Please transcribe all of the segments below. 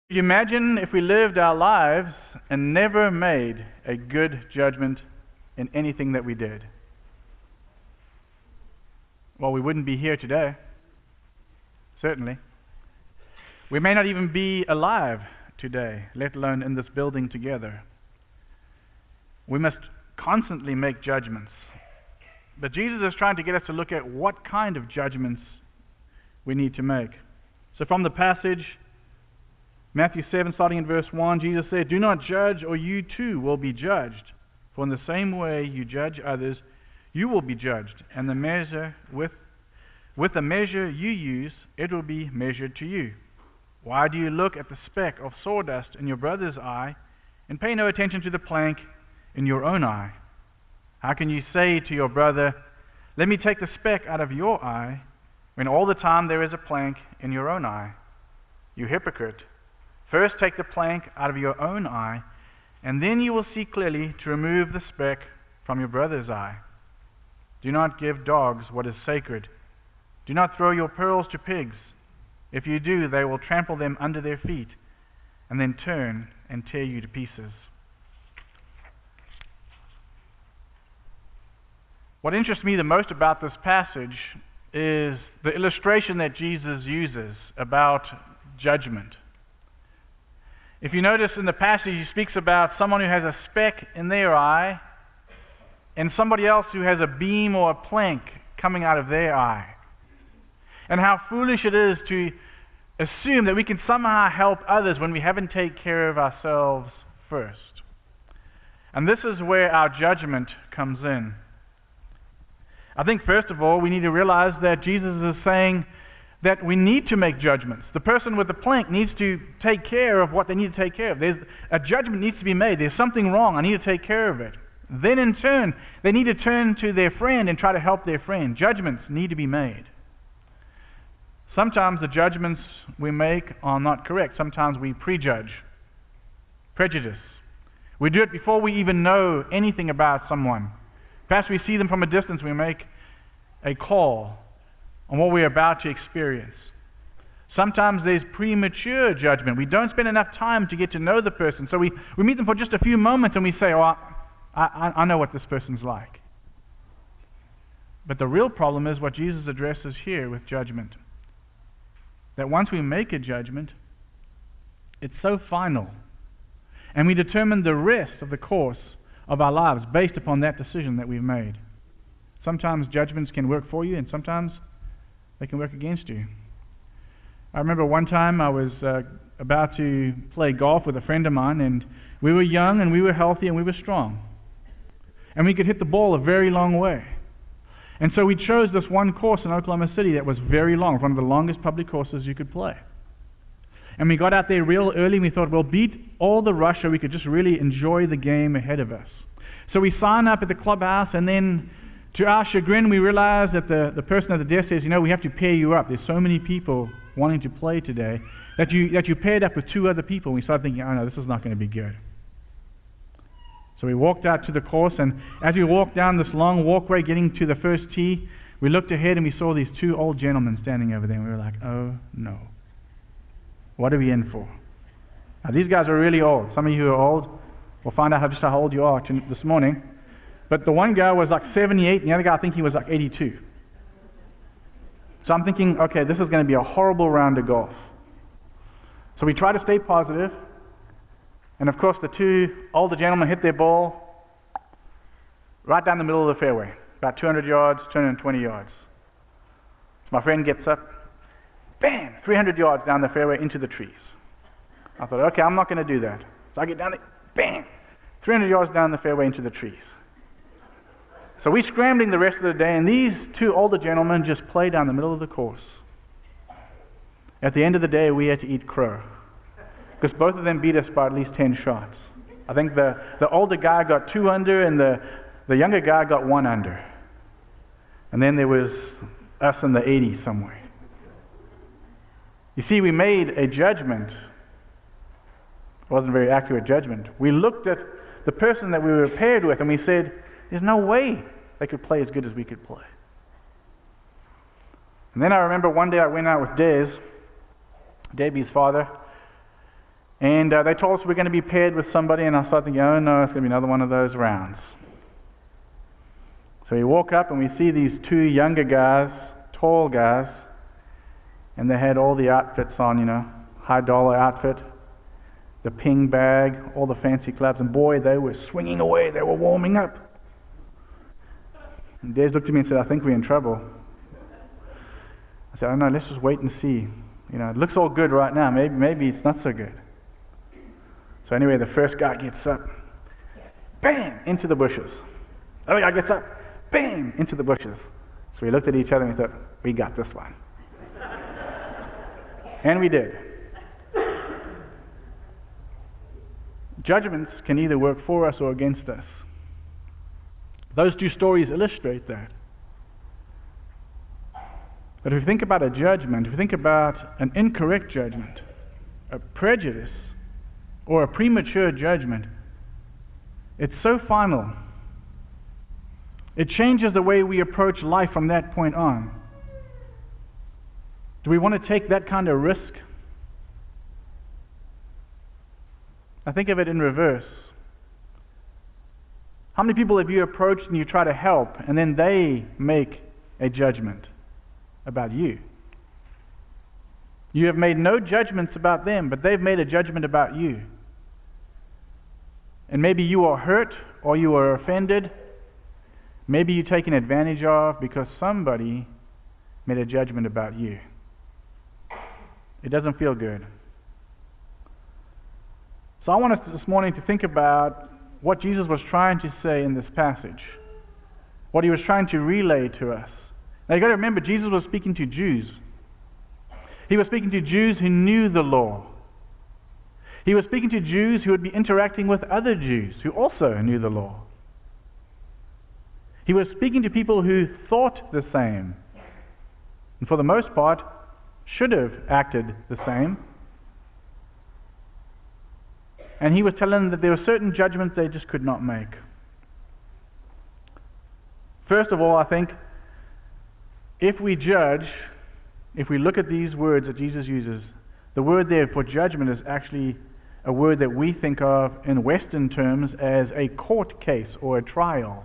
You imagine if we lived our lives and never made a good judgment in anything that we did? Well, we wouldn't be here today, certainly. We may not even be alive today, let alone in this building together. We must constantly make judgments. But Jesus is trying to get us to look at what kind of judgments we need to make. So from the passage, Matthew 7, starting in verse 1, Jesus said, "Do not judge, or you too will be judged. For in the same way you judge others, you will be judged. And with the measure you use, it will be measured to you. Why do you look at the speck of sawdust in your brother's eye, and pay no attention to the plank in your own eye? How can you say to your brother, 'Let me take the speck out of your eye,' when all the time there is a plank in your own eye? You hypocrite! First take the plank out of your own eye, and then you will see clearly to remove the speck from your brother's eye. Do not give dogs what is sacred. Do not throw your pearls to pigs. If you do, they will trample them under their feet, and then turn and tear you to pieces." What interests me the most about this passage is the illustration that Jesus uses about judgment. If you notice in the passage, he speaks about someone who has a speck in their eye and somebody else who has a beam or a plank coming out of their eye. And how foolish it is to assume that we can somehow help others when we haven't taken care of ourselves first. And this is where our judgment comes in. I think first of all, we need to realize that Jesus is saying that we need to make judgments. The person with the plank needs to take care of what they need to take care of. A judgment needs to be made. There's something wrong. I need to take care of it. Then in turn, they need to turn to their friend and try to help their friend. Judgments need to be made. Sometimes the judgments we make are not correct. Sometimes we prejudge, prejudice. We do it before we even know anything about someone. Perhaps we see them from a distance. We make a call on what we're about to experience. Sometimes there's premature judgment. We don't spend enough time to get to know the person. So we meet them for just a few moments and we say, "Oh, I know what this person's like." But the real problem is what Jesus addresses here with judgment. That once we make a judgment, it's so final. And we determine the rest of the course of our lives based upon that decision that we've made. Sometimes judgments can work for you and sometimes they can work against you. I remember one time I was about to play golf with a friend of mine, and we were young and we were healthy and we were strong. And we could hit the ball a very long way. And so we chose this one course in Oklahoma City that was very long, one of the longest public courses you could play. And we got out there real early and we thought, we'll beat all the rush so we could just really enjoy the game ahead of us. So we signed up at the clubhouse, and then to our chagrin, we realized that the person at the desk says, "We have to pair you up. There's so many people wanting to play today that you paired up with two other people." And we started thinking, "Oh no, this is not going to be good." So we walked out to the course, and as we walked down this long walkway getting to the first tee, we looked ahead and we saw these two old gentlemen standing over there, and we were like, "Oh no. What are we in for?" Now these guys are really old. Some of you who are old will find out just how old you are this morning. But the one guy was like 78, and the other guy, I think he was like 82. So I'm thinking, okay, this is going to be a horrible round of golf. So we try to stay positive. And of course, the two older gentlemen hit their ball right down the middle of the fairway, about 200 yards, 220 yards. So my friend gets up, bam, 300 yards down the fairway into the trees. I thought, okay, I'm not going to do that. So I get down there, bam, 300 yards down the fairway into the trees. So we're scrambling the rest of the day, and these two older gentlemen just play down the middle of the course. At the end of the day, we had to eat crow, because both of them beat us by at least 10 shots. I think the older guy got 2 under, and the younger guy got 1 under. And then there was us in the 80s somewhere. You see, we made a judgment. It wasn't a very accurate judgment. We looked at the person that we were paired with, and we said, "There's no way they could play as good as we could play." And then I remember one day I went out with Debbie's father, And they told us we're going to be paired with somebody, and I started thinking, oh no, it's going to be another one of those rounds. So we walk up and we see these two younger guys, tall guys, and they had all the outfits on, high dollar outfit, the ping bag, all the fancy clubs, and boy, they were swinging away, they were warming up. And Des looked at me and said, I think we're in trouble. I said, oh no, let's just wait and see. It looks all good right now, maybe it's not so good. So anyway, the first guy gets up, bam, into the bushes. Other guy gets up, bam, into the bushes. So we looked at each other and we thought, we got this one. And we did. Judgments can either work for us or against us. Those two stories illustrate that. But if we think about a judgment, if we think about an incorrect judgment, a prejudice, or a premature judgment, it's so final. It changes the way we approach life from that point on. Do we want to take that kind of risk? I think of it in reverse. How many people have you approached and you try to help, and then they make a judgment about you? You have made no judgments about them, but they've made a judgment about you. And maybe you are hurt or you are offended. Maybe you're taken advantage of because somebody made a judgment about you. It doesn't feel good. So I want us this morning to think about what Jesus was trying to say in this passage, what he was trying to relay to us. Now you've got to remember, Jesus was speaking to Jews. He was speaking to Jews who knew the law. He was speaking to Jews who would be interacting with other Jews who also knew the law. He was speaking to people who thought the same, and for the most part, should have acted the same. And he was telling them that there were certain judgments they just could not make. First of all, I think, if we judge, if we look at these words that Jesus uses, the word there for judgment is actually a word that we think of in Western terms as a court case or a trial.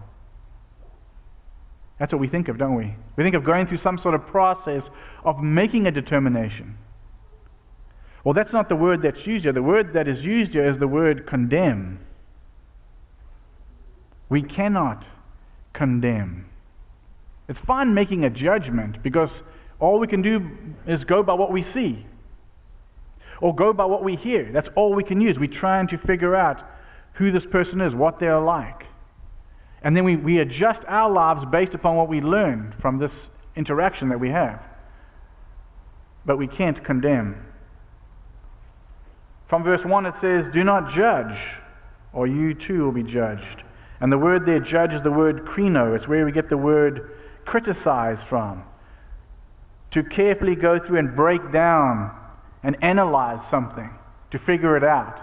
That's what we think of, don't we? We think of going through some sort of process of making a determination. Well, that's not the word that's used here. The word that is used here is the word condemn. We cannot condemn. It's fine making a judgment because all we can do is go by what we see or go by what we hear. That's all we can use. We're trying to figure out who this person is, what they're like. And then we adjust our lives based upon what we learn from this interaction that we have. But we can't condemn. From verse 1 it says, do not judge, or you too will be judged. And the word there, judge, is the word krino. It's where we get the word criticize from. To carefully go through and break down and analyze something, to figure it out.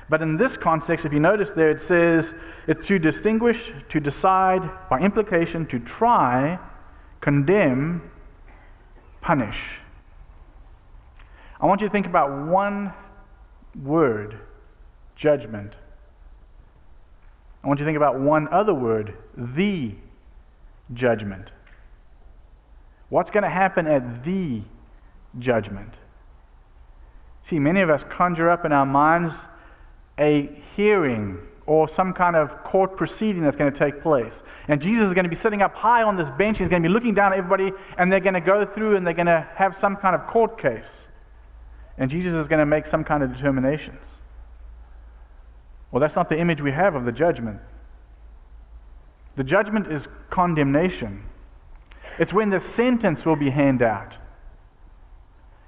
But in this context, if you notice there, it says it's to distinguish, to decide, by implication, to try, condemn, punish. I want you to think about one word, judgment. I want you to think about one other word, the judgment. What's going to happen at the judgment? See, many of us conjure up in our minds a hearing or some kind of court proceeding that's going to take place. And Jesus is going to be sitting up high on this bench. He's going to be looking down at everybody, and they're going to go through and they're going to have some kind of court case. And Jesus is going to make some kind of determinations. Well, that's not the image we have of the judgment. The judgment is condemnation. It's when the sentence will be handed out.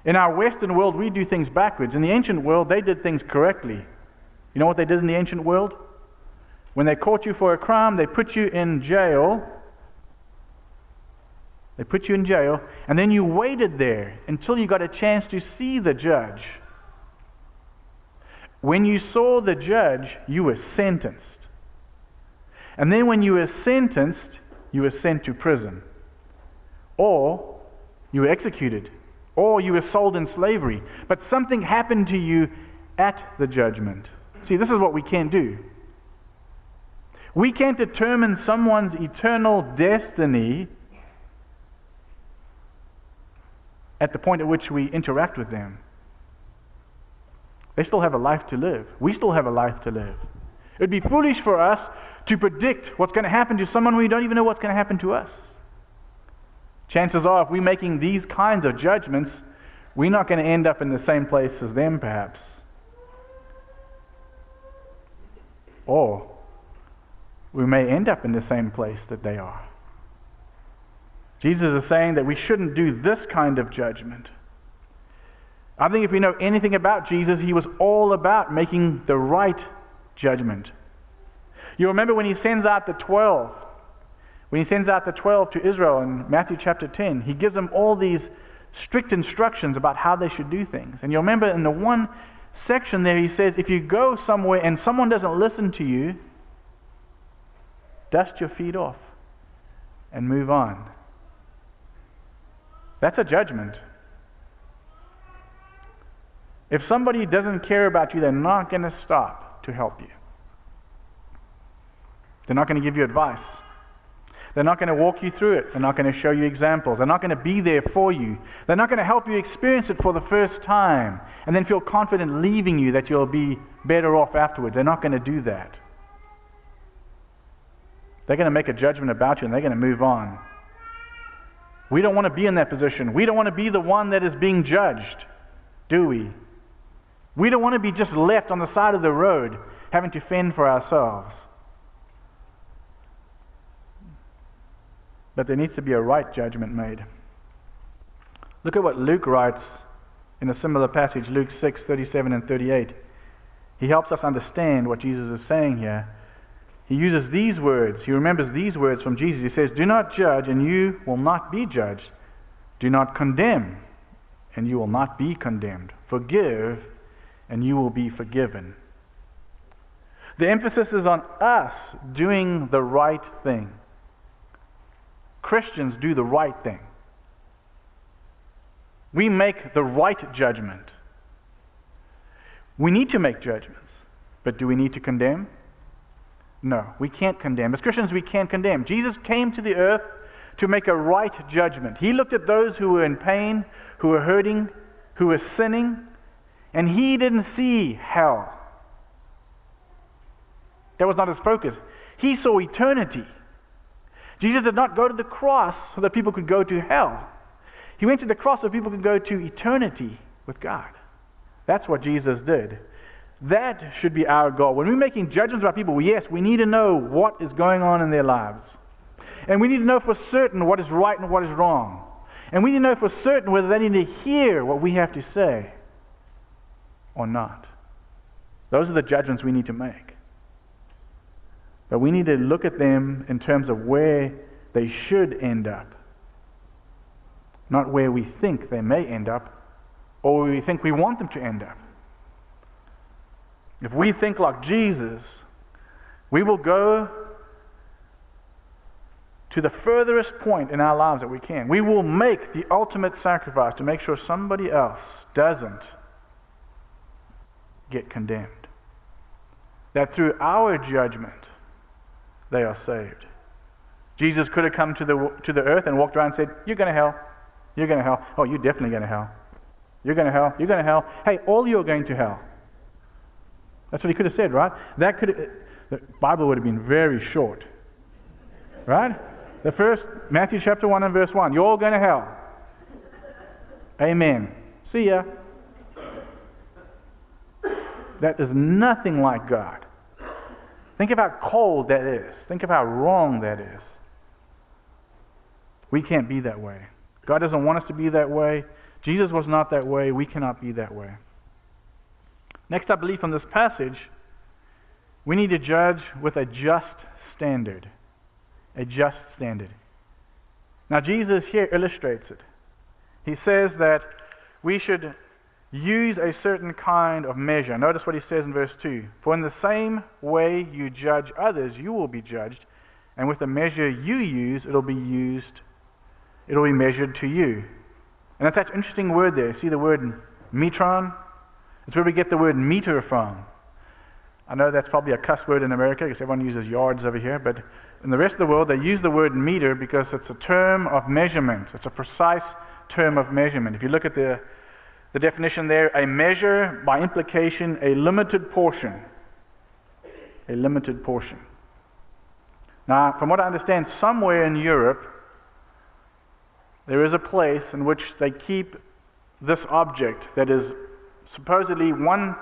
In our Western world, we do things backwards. In the ancient world, they did things correctly. You know what they did in the ancient world? When they caught you for a crime, they put you in jail. They put you in jail, and then you waited there until you got a chance to see the judge. When you saw the judge, you were sentenced. And then when you were sentenced, you were sent to prison. Or you were executed. Or you were sold in slavery. But something happened to you at the judgment. See, this is what we can't do. We can't determine someone's eternal destiny at the point at which we interact with them. They still have a life to live. We still have a life to live. It would be foolish for us to predict what's going to happen to someone we don't even know what's going to happen to us. Chances are, if we're making these kinds of judgments, we're not going to end up in the same place as them, perhaps. Or we may end up in the same place that they are. Jesus is saying that we shouldn't do this kind of judgment. I think if we know anything about Jesus, he was all about making the right judgment. You remember when he sends out the 12, to Israel in Matthew chapter 10, he gives them all these strict instructions about how they should do things. And you remember in the one section there he says, if you go somewhere and someone doesn't listen to you, dust your feet off and move on. That's a judgment. If somebody doesn't care about you, they're not going to stop to help you. They're not going to give you advice. They're not going to walk you through it. They're not going to show you examples. They're not going to be there for you. They're not going to help you experience it for the first time and then feel confident leaving you that you'll be better off afterwards. They're not going to do that. They're going to make a judgment about you and they're going to move on. We don't want to be in that position. We don't want to be the one that is being judged, do we? We don't want to be just left on the side of the road having to fend for ourselves. But there needs to be a right judgment made. Look at what Luke writes in a similar passage, Luke 6:37 and 38. He helps us understand what Jesus is saying here. He uses these words. He remembers these words from Jesus. He says, "Do not judge, and you will not be judged. Do not condemn, and you will not be condemned. Forgive, and you will be forgiven." The emphasis is on us doing the right thing. Christians do the right thing. We make the right judgment. We need to make judgments, but do we need to condemn? No, we can't condemn. As Christians, we can't condemn. Jesus came to the earth to make a right judgment. He looked at those who were in pain, who were hurting, who were sinning, and he didn't see hell. That was not his focus. He saw eternity. Jesus did not go to the cross so that people could go to hell. He went to the cross so people could go to eternity with God. That's what Jesus did. That should be our goal. When we're making judgments about people, yes, we need to know what is going on in their lives. And we need to know for certain what is right and what is wrong. And we need to know for certain whether they need to hear what we have to say or not. Those are the judgments we need to make. But we need to look at them in terms of where they should end up, not where we think they may end up or where we think we want them to end up. If we think like Jesus, we will go to the furthest point in our lives that we can. We will make the ultimate sacrifice to make sure somebody else doesn't get condemned. That through our judgment, they are saved. Jesus could have come to the earth and walked around and said, "You're going to hell. You're going to hell. Oh, you're definitely going to hell. You're going to hell. You're going to hell. Hey, all you are going to hell." That's what he could have said, right? The Bible would have been very short. Right? The first, Matthew chapter 1 and verse 1. You're all going to hell. Amen. See ya. That is nothing like God. Think of how cold that is. Think of how wrong that is. We can't be that way. God doesn't want us to be that way. Jesus was not that way. We cannot be that way. Next, I believe from this passage, we need to judge with a just standard. A just standard. Now, Jesus here illustrates it. He says that we should use a certain kind of measure. Notice what he says in verse 2. "For in the same way you judge others, you will be judged, and with the measure you use, it'll be measured to you." And that's that interesting word there. See the word metron? It's where we get the word meter from. I know that's probably a cuss word in America because everyone uses yards over here, but in the rest of the world they use the word meter because it's a term of measurement. It's a precise term of measurement. If you look at the definition there, a measure, by implication, a limited portion. A limited portion. Now, from what I understand, somewhere in Europe, there is a place in which they keep this object that is supposedly one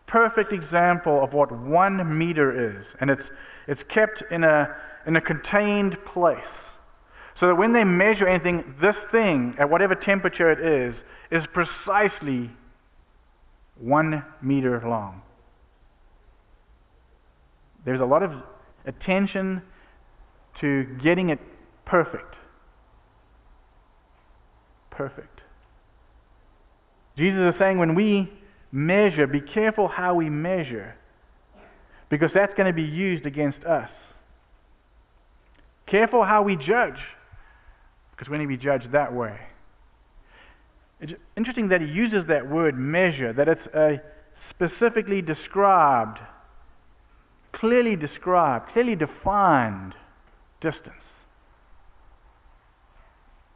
perfect example of what 1 meter is. And it's kept in a contained place. So that when they measure anything, this thing, at whatever temperature it is precisely 1 meter long. There's a lot of attention to getting it perfect. Perfect. Jesus is saying when we measure, be careful how we measure, because that's going to be used against us. Careful how we judge, because we're going to be judged that way. It's interesting that he uses that word measure, that it's a specifically described, clearly defined distance.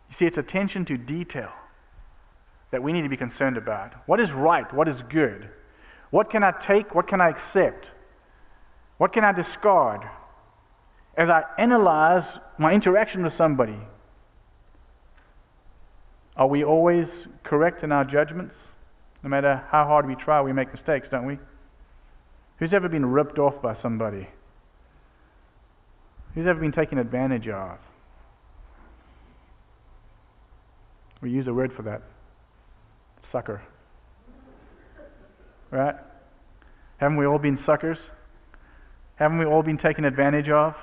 You see, it's attention to detail that we need to be concerned about. What is right? What is good? What can I take? What can I accept? What can I discard? As I analyze my interaction with somebody, are we always correct in our judgments? No matter how hard we try, we make mistakes, don't we? Who's ever been ripped off by somebody? Who's ever been taken advantage of? We use a word for that. Sucker. Right? Haven't we all been suckers? Haven't we all been taken advantage of?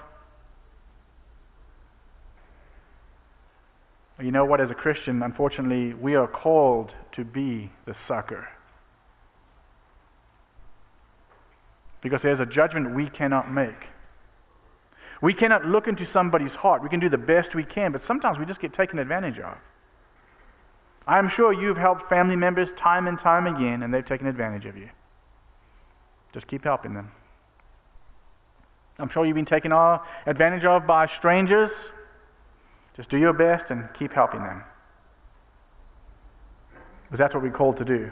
You know what, as a Christian, unfortunately, we are called to be the sucker. Because there's a judgment we cannot make. We cannot look into somebody's heart. We can do the best we can, but sometimes we just get taken advantage of. I'm sure you've helped family members time and time again, and they've taken advantage of you. Just keep helping them. I'm sure you've been taken advantage of by strangers. Just do your best and keep helping them. Because that's what we're called to do.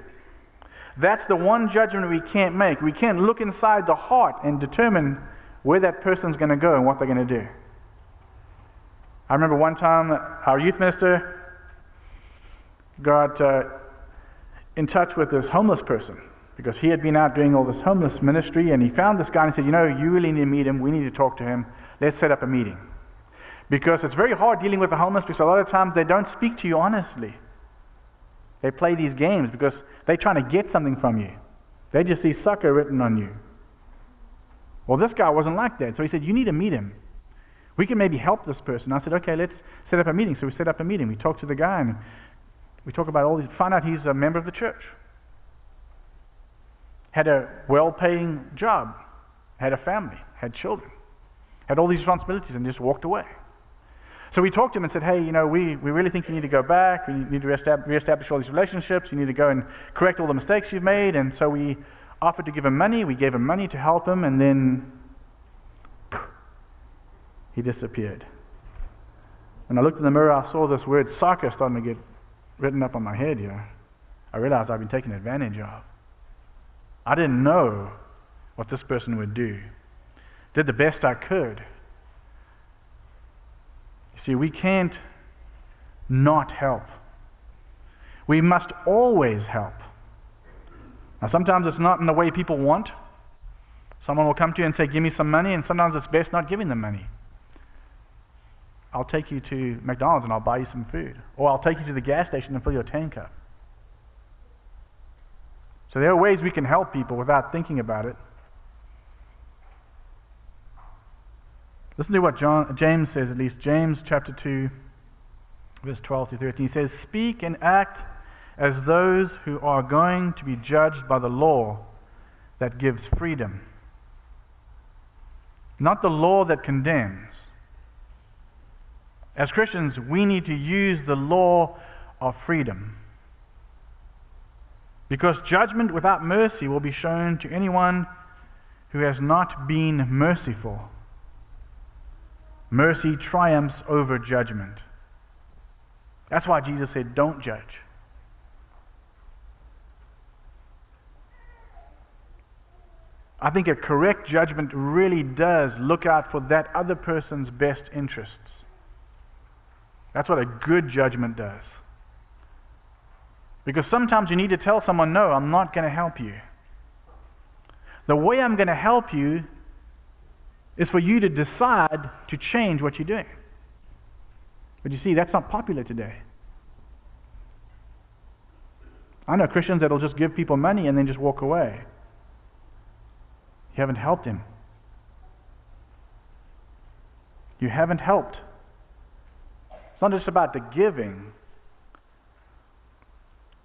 That's the one judgment we can't make. We can't look inside the heart and determine where that person's going to go and what they're going to do. I remember one time our youth minister got in touch with this homeless person because he had been out doing all this homeless ministry, and he found this guy and he said, you really need to meet him. We need to talk to him. Let's set up a meeting. Because it's very hard dealing with the homeless, because a lot of times they don't speak to you honestly. They play these games because they're trying to get something from you. They just see sucker written on you. Well, this guy wasn't like that. So he said, you need to meet him. We can maybe help this person. I said, okay, let's set up a meeting. So we set up a meeting. We talked to the guy and we talk about all these, find out he's a member of the church. Had a well-paying job. Had a family. Had children. Had all these responsibilities and just walked away. So we talked to him and said, hey, we really think you need to go back. We need to reestablish all these relationships. You need to go and correct all the mistakes you've made. And so we offered to give him money. We gave him money to help him, and then he disappeared. When I looked in the mirror, I saw this word sucker starting to get written up on my head here. I realized I'd been taken advantage of. I didn't know what this person would do. Did the best I could. See, we can't not help. We must always help. Now, sometimes it's not in the way people want. Someone will come to you and say, give me some money, and sometimes it's best not giving them money. I'll take you to McDonald's and I'll buy you some food. Or I'll take you to the gas station and fill your tank up. So there are ways we can help people without thinking about it. Listen to what James says, at least. James chapter 2, verse 12 to 13. He says, speak and act as those who are going to be judged by the law that gives freedom, not the law that condemns. As Christians, we need to use the law of freedom. Because judgment without mercy will be shown to anyone who has not been merciful. Mercy triumphs over judgment. That's why Jesus said, don't judge. I think a correct judgment really does look out for that other person's best interests. That's what a good judgment does. Because sometimes you need to tell someone, no, I'm not going to help you. The way I'm going to help you is for you to decide to change what you're doing. But you see, that's not popular today. I know Christians that will just give people money and then just walk away. You haven't helped him. You haven't helped. It's not just about the giving.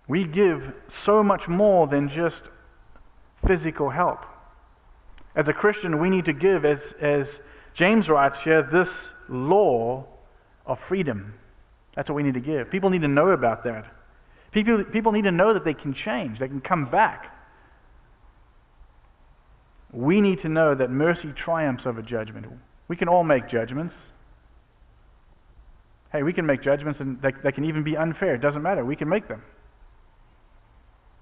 We give so much more than just physical help. As a Christian, we need to give, as James writes here, this law of freedom. That's what we need to give. People need to know about that. People need to know that they can change. They can come back. We need to know that mercy triumphs over judgment. We can all make judgments. Hey, we can make judgments, and they can even be unfair. It doesn't matter. We can make them.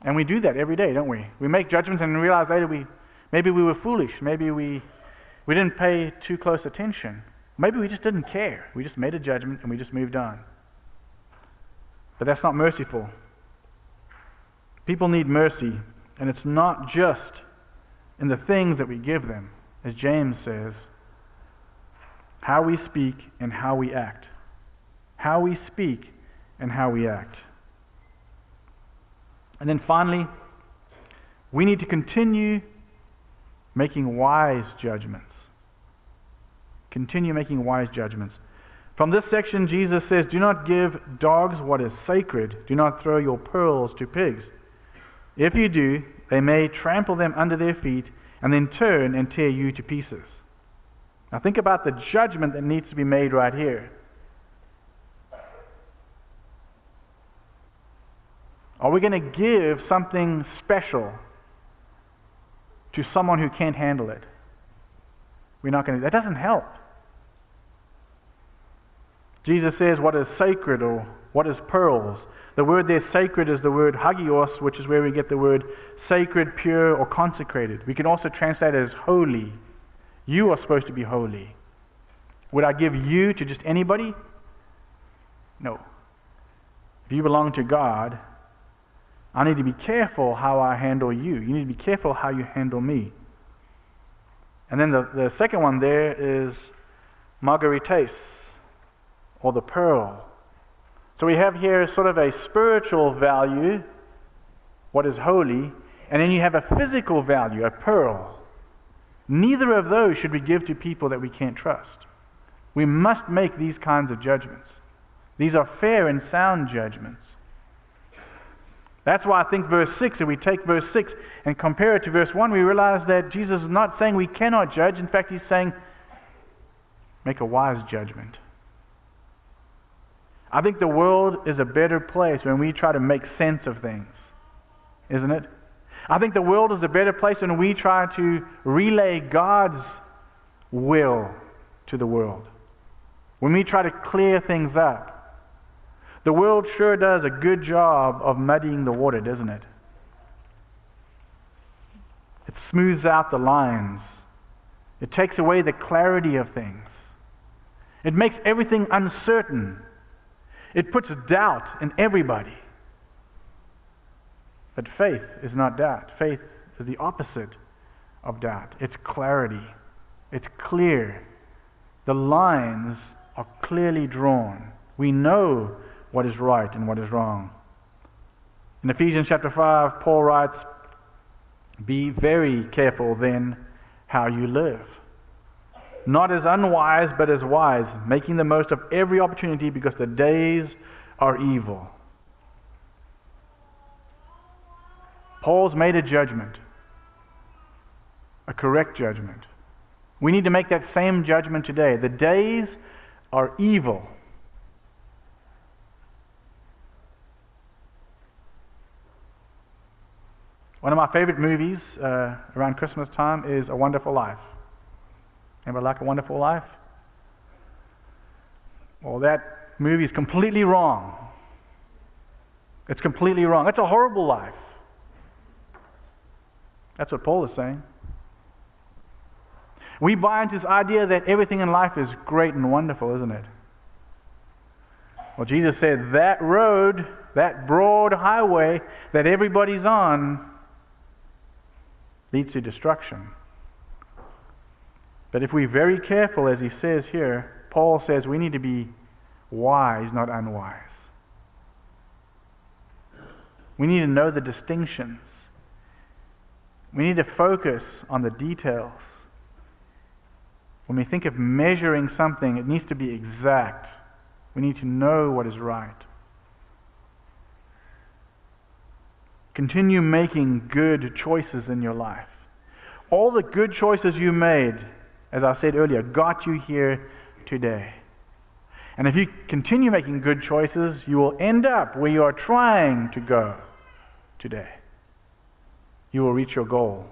And we do that every day, don't we? We make judgments and realize later maybe we were foolish. Maybe we didn't pay too close attention. Maybe we just didn't care. We just made a judgment and we just moved on. But that's not merciful. People need mercy, and it's not just in the things that we give them. As James says, how we speak and how we act. How we speak and how we act. And then finally, we need to continue making wise judgments. Continue making wise judgments. From this section, Jesus says, do not give dogs what is sacred. Do not throw your pearls to pigs. If you do, they may trample them under their feet and then turn and tear you to pieces. Now think about the judgment that needs to be made right here. Are we going to give something special to someone who can't handle it? We're not going to. That doesn't help. Jesus says what is sacred or what is pearls. The word there, sacred, is the word hagios, which is where we get the word sacred, pure, or consecrated. We can also translate it as holy. You are supposed to be holy. Would I give you to just anybody? No. If you belong to God, I need to be careful how I handle you. You need to be careful how you handle me. And then the second one there is margarites, or the pearl. So we have here sort of a spiritual value, what is holy, and then you have a physical value, a pearl. Neither of those should we give to people that we can't trust. We must make these kinds of judgments. These are fair and sound judgments. That's why I think verse 6, if we take verse 6 and compare it to verse 1, we realize that Jesus is not saying we cannot judge. In fact, he's saying, make a wise judgment. I think the world is a better place when we try to make sense of things, isn't it? I think the world is a better place when we try to relay God's will to the world. When we try to clear things up. The world sure does a good job of muddying the water, doesn't it? It smooths out the lines. It takes away the clarity of things. It makes everything uncertain. It puts doubt in everybody. But faith is not doubt. Faith is the opposite of doubt. It's clarity. It's clear. The lines are clearly drawn. We know what is right and what is wrong. In Ephesians chapter 5, Paul writes, be very careful then how you live. Not as unwise, but as wise, making the most of every opportunity because the days are evil. Paul's made a judgment, a correct judgment. We need to make that same judgment today. The days are evil. One of my favorite movies around Christmas time is A Wonderful Life. Anybody like A Wonderful Life? Well, that movie is completely wrong. It's completely wrong. That's a horrible life. That's what Paul is saying. We buy into this idea that everything in life is great and wonderful, isn't it? Well, Jesus said that road, that broad highway that everybody's on, leads to destruction. But if we're very careful, as he says here, Paul says we need to be wise, not unwise. We need to know the distinctions. We need to focus on the details. When we think of measuring something, it needs to be exact. We need to know what is right. Continue making good choices in your life. All the good choices you made, as I said earlier, got you here today. And if you continue making good choices, you will end up where you are trying to go today. You will reach your goal.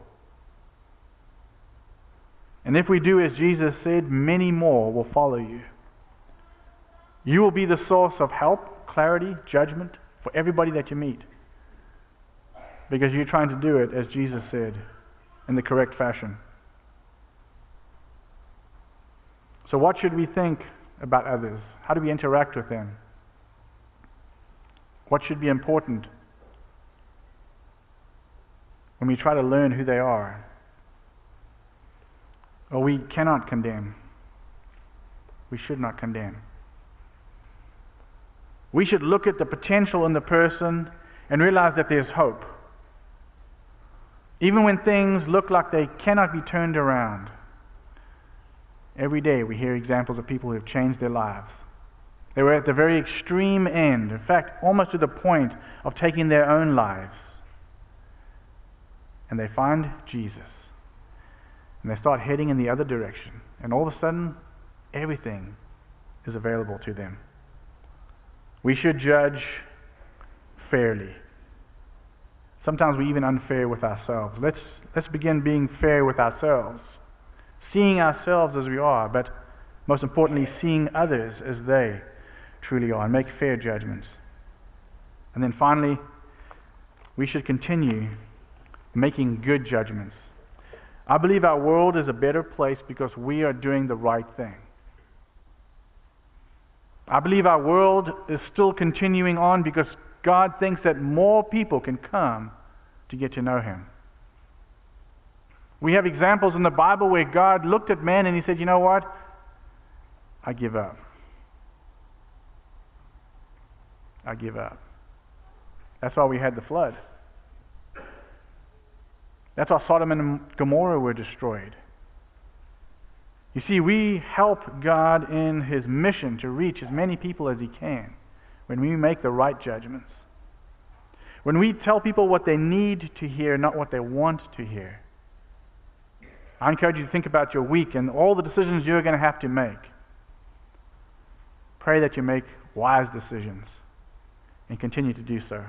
And if we do as Jesus said, many more will follow you. You will be the source of help, clarity, judgment for everybody that you meet. Because you're trying to do it, as Jesus said, in the correct fashion. So what should we think about others? How do we interact with them? What should be important when we try to learn who they are? Well, we cannot condemn. We should not condemn. We should look at the potential in the person and realize that there's hope. Even when things look like they cannot be turned around. Every day we hear examples of people who have changed their lives. They were at the very extreme end, in fact, almost to the point of taking their own lives. And they find Jesus. And they start heading in the other direction. And all of a sudden, everything is available to them. We should judge fairly. Sometimes we're even unfair with ourselves. Let's begin being fair with ourselves. Seeing ourselves as we are, but most importantly, seeing others as they truly are, and make fair judgments. And then finally, we should continue making good judgments. I believe our world is a better place because we are doing the right thing. I believe our world is still continuing on because God thinks that more people can come to get to know Him. We have examples in the Bible where God looked at man and He said, you know what? I give up. I give up. That's why we had the flood. That's why Sodom and Gomorrah were destroyed. You see, we help God in His mission to reach as many people as He can when we make the right judgments. When we tell people what they need to hear, not what they want to hear. I encourage you to think about your week and all the decisions you're going to have to make. Pray that you make wise decisions and continue to do so.